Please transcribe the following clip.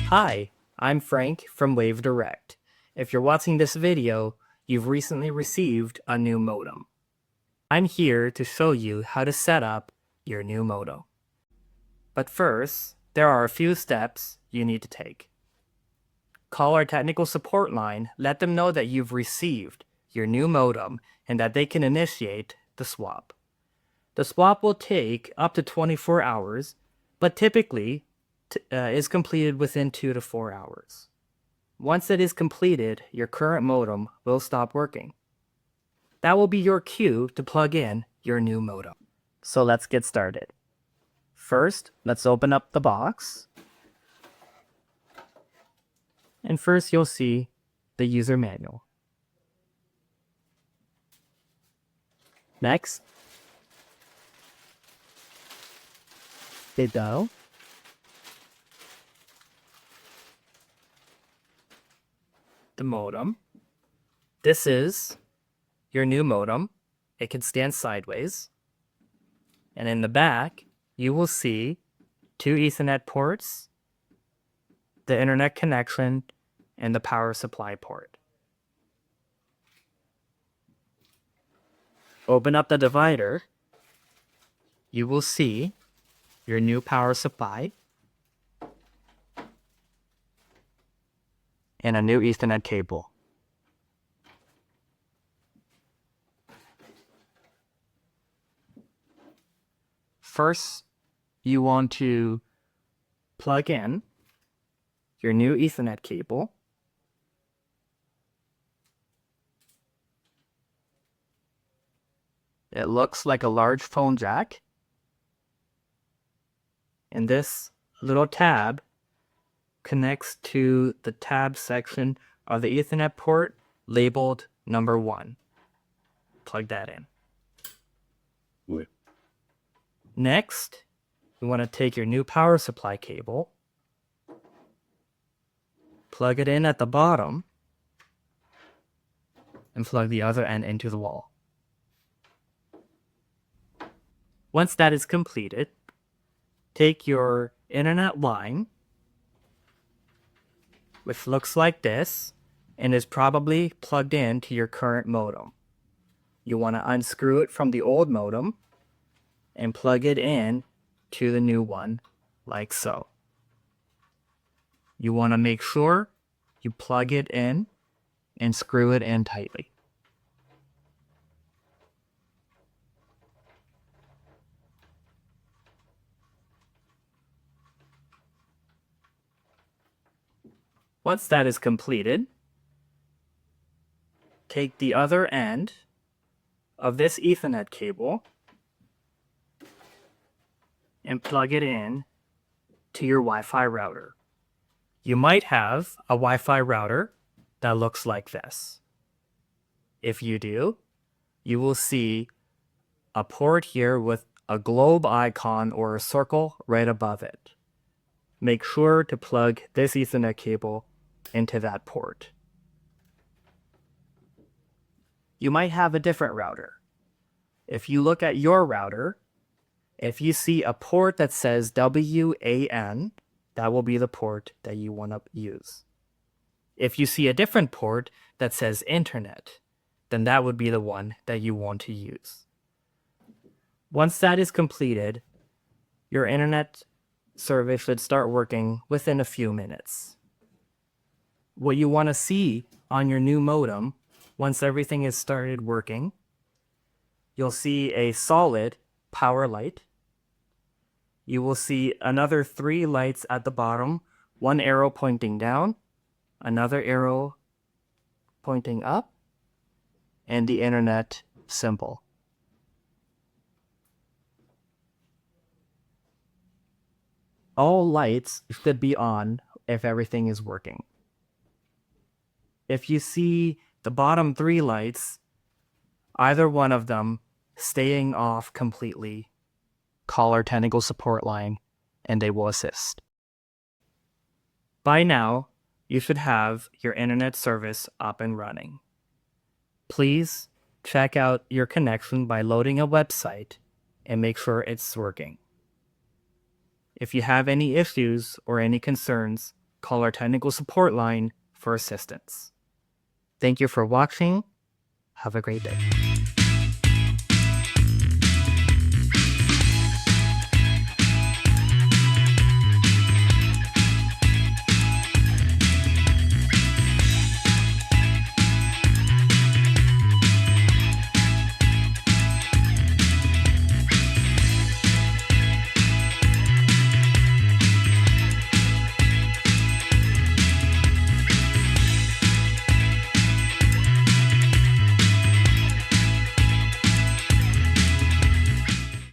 Hi, I'm Frank from WaveDirect. If you're watching this video, you've recently received a new modem. I'm here to show you how to set up your new modem. But first, there are a few steps you need to take. Call our technical support line, let them know that you've received your new modem and that they can initiate the swap. The swap will take up to 24 hours, but typically is completed within 2 to 4 hours. Once it is completed, your current modem will stop working. That will be your cue to plug in your new modem. So let's get started. First, let's open up the box. And first you'll see the user manual. Next, the modem. This is your new modem. It can stand sideways. And in the back, you will see 2 Ethernet ports, the internet connection, and the power supply port. Open up the divider. You will see your new power supply and a new Ethernet cable. First, you want to plug in your new Ethernet cable. It looks like a large phone jack. And this little tab connects to the tab section of the Ethernet port labeled number 1. Plug that in. Next, you want to take your new power supply cable, plug it in at the bottom, and plug the other end into the wall. Once that is completed, take your internet line, which looks like this, and is probably plugged in to your current modem. You want to unscrew it from the old modem and plug it in to the new one, like so. You want to make sure you plug it in and screw it in tightly. Once that is completed, take the other end of this Ethernet cable and plug it in to your Wi-Fi router. You might have a Wi-Fi router that looks like this. If you do, you will see a port here with a globe icon or a circle right above it. Make sure to plug this Ethernet cable into that port. You might have a different router. If you look at your router, if you see a port that says WAN, that will be the port that you want to use. If you see a different port that says internet, then that would be the one that you want to use. Once that is completed, your internet service should start working within a few minutes. What you want to see on your new modem, once everything is started working, you'll see a solid power light. You will see another 3 lights at the bottom, 1 arrow pointing down, another arrow pointing up, and the internet symbol. All lights should be on if everything is working. If you see the bottom 3 lights, either one of them staying off completely, call our technical support line and they will assist. By now, you should have your internet service up and running. Please check out your connection by loading a website and make sure it's working. If you have any issues or any concerns, call our technical support line for assistance. Thank you for watching. Have a great day.